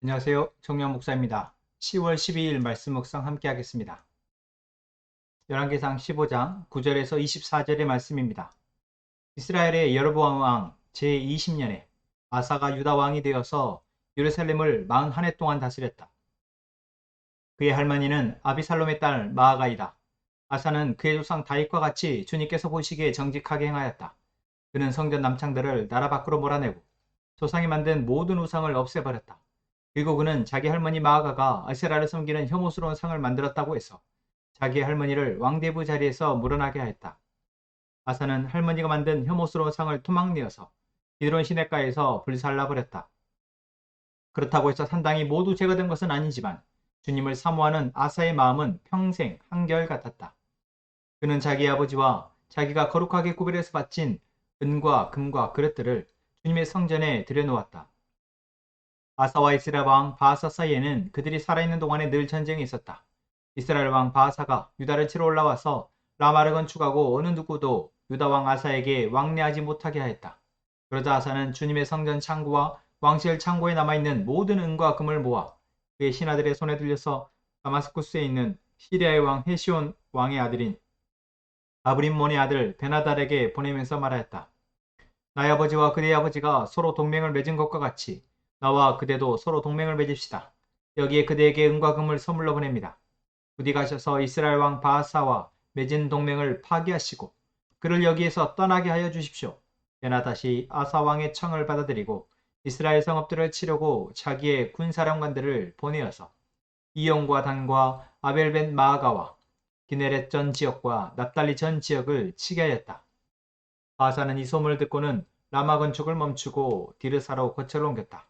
안녕하세요. 정명 목사입니다. 10월 12일 말씀 묵상 함께 하겠습니다. 열왕기상 15장 9절에서 24절의 말씀입니다. 이스라엘의 여로보암 왕 제20년에 아사가 유다 왕이 되어서 예루살렘을 41해 동안 다스렸다. 그의 할머니는 아비살롬의 딸 마아가이다. 아사는 그의 조상 다윗과 같이 주님께서 보시기에 정직하게 행하였다. 그는 성전 남창들을 나라 밖으로 몰아내고 조상이 만든 모든 우상을 없애버렸다. 그리고 그는 자기 할머니 마아가가 아세라를 섬기는 혐오스러운 상을 만들었다고 해서 자기 할머니를 왕대부 자리에서 물러나게 하였다. 아사는 할머니가 만든 혐오스러운 상을 토막내어서 기드론 시냇가에서 불살라버렸다. 그렇다고 해서 산당이 모두 제거된 것은 아니지만 주님을 사모하는 아사의 마음은 평생 한결같았다. 그는 자기 아버지와 자기가 거룩하게 구별해서 바친 은과 금과 그릇들을 주님의 성전에 들여놓았다. 아사와 이스라엘 왕 바하사 사이에는 그들이 살아있는 동안에 늘 전쟁이 있었다. 이스라엘 왕 바하사가 유다를 치러 올라와서 라마를 건축하고 어느 누구도 유다 왕 아사에게 왕래하지 못하게 하였다. 그러자 아사는 주님의 성전 창고와 왕실 창고에 남아있는 모든 은과 금을 모아 그의 신하들의 손에 들려서 다마스쿠스에 있는 시리아의 왕 헤시온 왕의 아들인 아브림몬의 아들 베나달에게 보내면서 말하였다. 나의 아버지와 그대의 아버지가 서로 동맹을 맺은 것과 같이 나와 그대도 서로 동맹을 맺읍시다. 여기에 그대에게 은과 금을 선물로 보냅니다. 부디 가셔서 이스라엘 왕 바하사와 맺은 동맹을 파기하시고 그를 여기에서 떠나게 하여 주십시오. 베나다시 아사 왕의 청을 받아들이고 이스라엘 성읍들을 치려고 자기의 군사령관들을 보내어서 이용과 단과 아벨벳 마아가와 기네렛 전 지역과 납달리 전 지역을 치게 하였다. 바하사는 이 소문을 듣고는 라마 건축을 멈추고 디르사로 거처를 옮겼다.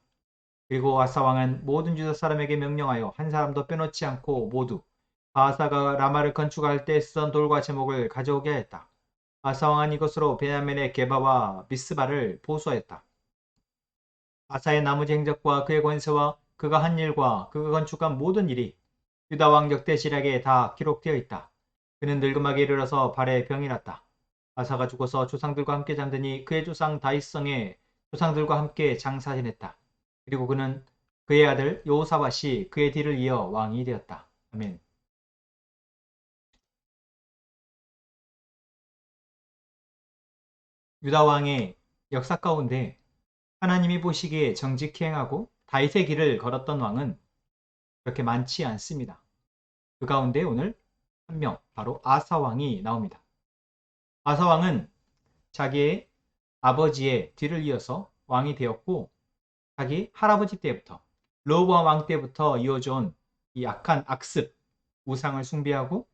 그리고 아사 왕은 모든 유다 사람에게 명령하여 한 사람도 빼놓지 않고 모두 바하사가 라마를 건축할 때 쓰던 돌과 제목을 가져오게 하였다. 아사 왕은 이것으로 베냐민의 게바와 미스바를 보수하였다. 아사의 나머지 행적과 그의 권세와 그가 한 일과 그가 건축한 모든 일이 유다 왕 역대시락에 다 기록되어 있다. 그는 늙음하게 이르러서 발에 병이 났다. 아사가 죽어서 조상들과 함께 잠드니 그의 조상 다윗성에 조상들과 함께 장사 지냈다. 그리고 그는 그의 아들 여호사밧이 그의 뒤를 이어 왕이 되었다. 아멘. 유다 왕의 역사 가운데 하나님이 보시기에 정직히 행하고 다윗의 길을 걸었던 왕은 그렇게 많지 않습니다. 그 가운데 오늘 한 명, 바로 아사 왕이 나옵니다. 아사 왕은 자기의 아버지의 뒤를 이어서 왕이 되었고 자기 할아버지 때부터 르호보암 왕 때부터 이어져 온 이 악한 악습, 우상을 숭배하고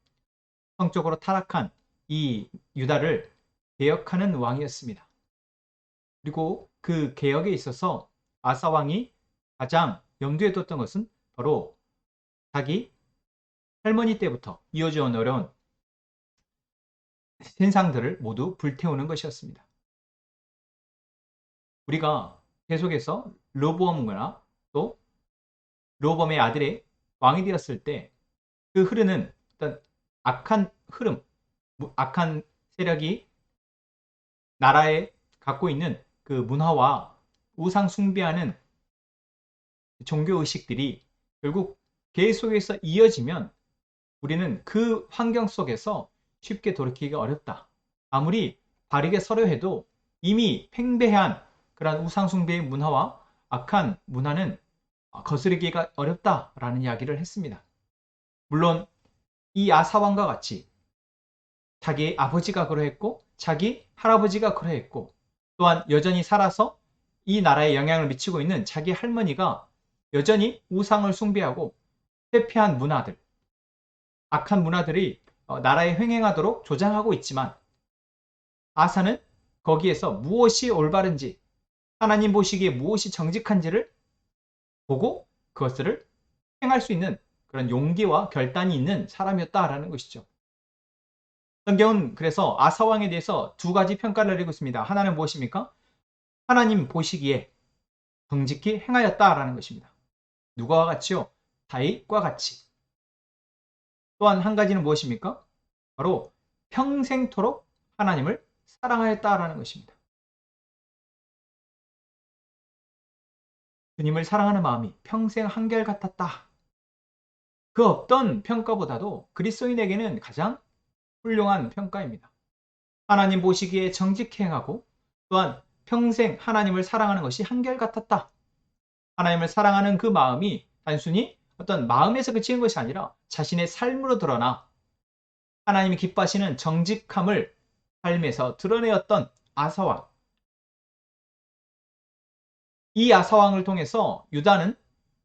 성적으로 타락한 이 유다를 개혁하는 왕이었습니다. 그리고 그 개혁에 있어서 아사 왕이 가장 염두에 뒀던 것은 바로 자기 할머니 때부터 이어져 온 어려운 신상들을 모두 불태우는 것이었습니다. 우리가 계속해서 르호보암과 또 르호보암의 아들의 왕이 되었을 때 그 흐르는 어떤 악한 흐름, 악한 세력이 나라에 갖고 있는 그 문화와 우상 숭배하는 종교의식들이 결국 계속해서 이어지면 우리는 그 환경 속에서 쉽게 돌이키기가 어렵다. 아무리 바르게 서려 해도 이미 팽배한 그런 우상숭배의 문화와 악한 문화는 거스르기가 어렵다라는 이야기를 했습니다. 물론 이 아사왕과 같이 자기 아버지가 그러했고 자기 할아버지가 그러했고 또한 여전히 살아서 이 나라에 영향을 미치고 있는 자기 할머니가 여전히 우상을 숭배하고 회피한 문화들, 악한 문화들이 나라에 횡행하도록 조장하고 있지만 아사는 거기에서 무엇이 올바른지 하나님 보시기에 무엇이 정직한지를 보고 그것을 행할 수 있는 그런 용기와 결단이 있는 사람이었다라는 것이죠. 성경은 그래서 아사왕에 대해서 두 가지 평가를 내리고 있습니다. 하나는 무엇입니까? 하나님 보시기에 정직히 행하였다라는 것입니다. 누가와 같이요? 다윗과 같이. 또한 한 가지는 무엇입니까? 바로 평생토록 하나님을 사랑하였다라는 것입니다. 주님을 사랑하는 마음이 평생 한결같았다. 그 어떤 평가보다도 그리스도인에게는 가장 훌륭한 평가입니다. 하나님 보시기에 정직히 행하고 또한 평생 하나님을 사랑하는 것이 한결같았다. 하나님을 사랑하는 그 마음이 단순히 어떤 마음에서 그치는 것이 아니라 자신의 삶으로 드러나 하나님이 기뻐하시는 정직함을 삶에서 드러내었던 아사왕. 이 아사왕을 통해서 유다는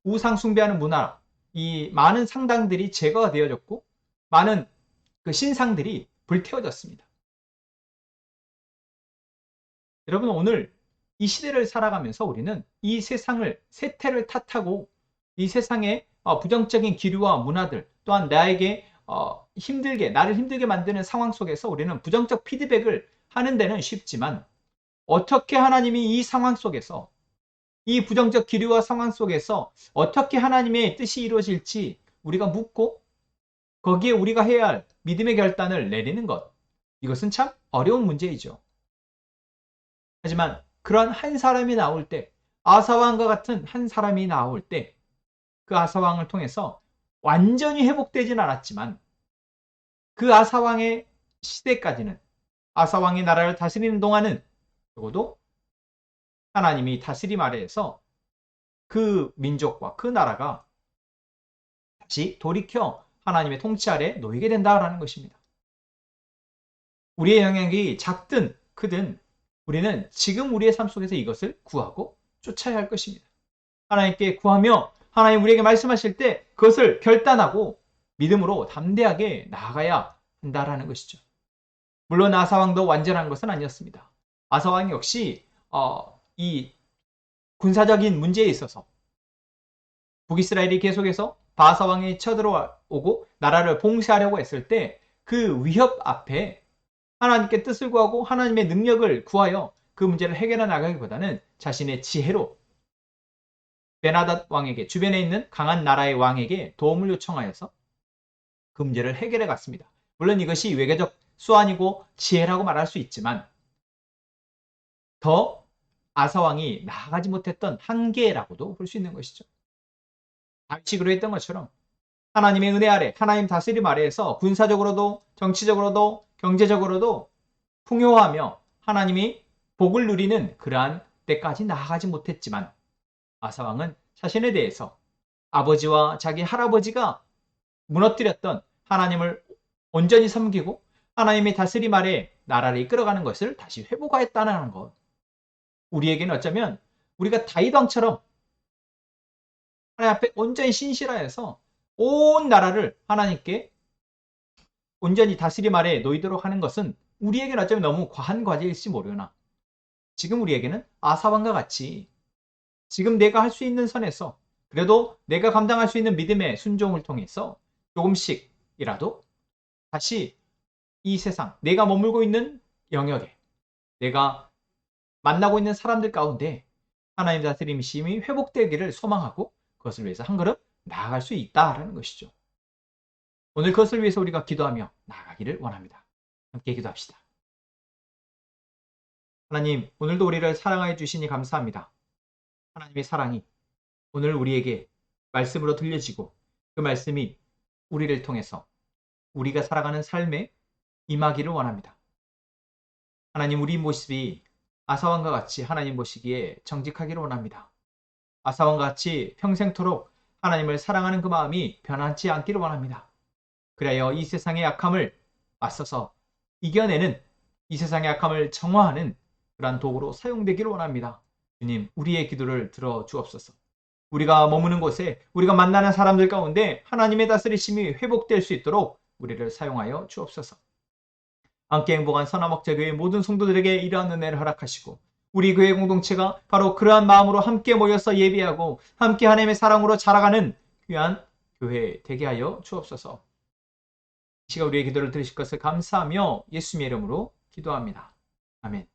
우상 숭배하는 문화, 이 많은 상당들이 제거가 되어졌고 많은 그 신상들이 불태워졌습니다. 여러분, 오늘 이 시대를 살아가면서 우리는 이 세상을 세태를 탓하고 이 세상의 부정적인 기류와 문화들 또한 나를 힘들게 만드는 상황 속에서 우리는 부정적 피드백을 하는 데는 쉽지만 어떻게 하나님이 이 상황 속에서 이 부정적 기류와 상황 속에서 어떻게 하나님의 뜻이 이루어질지 우리가 묻고 거기에 우리가 해야 할 믿음의 결단을 내리는 것, 이것은 참 어려운 문제이죠. 하지만 그런 한 사람이 나올 때, 아사왕과 같은 한 사람이 나올 때 그 아사왕을 통해서 완전히 회복되진 않았지만 그 아사왕의 시대까지는, 아사왕이 나라를 다스리는 동안은 적어도 하나님이 다스림 아래에서 그 민족과 그 나라가 다시 돌이켜 하나님의 통치 아래 놓이게 된다라는 것입니다. 우리의 영향이 작든 크든 우리는 지금 우리의 삶 속에서 이것을 구하고 쫓아야 할 것입니다. 하나님께 구하며 하나님 우리에게 말씀하실 때 그것을 결단하고 믿음으로 담대하게 나아가야 한다라는 것이죠. 물론 아사왕도 완전한 것은 아니었습니다. 아사왕 역시 이 군사적인 문제에 있어서 북이스라엘이 계속해서 바사 왕이 쳐들어오고 나라를 봉쇄하려고 했을 때 그 위협 앞에 하나님께 뜻을 구하고 하나님의 능력을 구하여 그 문제를 해결해 나가기보다는 자신의 지혜로 베나닷 왕에게, 주변에 있는 강한 나라의 왕에게 도움을 요청하여서 그 문제를 해결해 갔습니다. 물론 이것이 외교적 수완이고 지혜라고 말할 수 있지만 더 아사왕이 나아가지 못했던 한계라고도 볼 수 있는 것이죠. 다윗이 그러했던 것처럼 하나님의 은혜 아래, 하나님 다스림 아래에서 군사적으로도 정치적으로도 경제적으로도 풍요하며 하나님이 복을 누리는 그러한 때까지 나아가지 못했지만 아사왕은 자신에 대해서 아버지와 자기 할아버지가 무너뜨렸던 하나님을 온전히 섬기고 하나님의 다스림 아래 나라를 이끌어가는 것을 다시 회복하였다는 것. 우리에게는 어쩌면 우리가 다윗 왕처럼 하나님 앞에 온전히 신실하여서 온 나라를 하나님께 온전히 다스림 아래 놓이도록 하는 것은 우리에게는 어쩌면 너무 과한 과제일지 모르나 지금 우리에게는 아사왕과 같이 지금 내가 할 수 있는 선에서 그래도 내가 감당할 수 있는 믿음의 순종을 통해서 조금씩이라도 다시 이 세상, 내가 머물고 있는 영역에, 내가 만나고 있는 사람들 가운데 하나님 다스림심이 회복되기를 소망하고 그것을 위해서 한 걸음 나아갈 수 있다라는 것이죠. 오늘 그것을 위해서 우리가 기도하며 나아가기를 원합니다. 함께 기도합시다. 하나님, 오늘도 우리를 사랑하여 주시니 감사합니다. 하나님의 사랑이 오늘 우리에게 말씀으로 들려지고 그 말씀이 우리를 통해서 우리가 살아가는 삶에 임하기를 원합니다. 하나님, 우리 모습이 아사왕과 같이 하나님 보시기에 정직하기를 원합니다. 아사왕과 같이 평생토록 하나님을 사랑하는 그 마음이 변하지 않기를 원합니다. 그래야 이 세상의 약함을 맞서서 이겨내는, 이 세상의 약함을 정화하는 그러한 도구로 사용되기를 원합니다. 주님, 우리의 기도를 들어주옵소서. 우리가 머무는 곳에, 우리가 만나는 사람들 가운데 하나님의 다스리심이 회복될 수 있도록 우리를 사용하여 주옵소서. 함께 행복한 선화목자교회 모든 성도들에게 이러한 은혜를 허락하시고 우리 교회 공동체가 바로 그러한 마음으로 함께 모여서 예배하고 함께 하나님의 사랑으로 자라가는 귀한 교회 되게 하여 주옵소서. 이 시간 우리의 기도를 들으실 것을 감사하며 예수님의 이름으로 기도합니다. 아멘.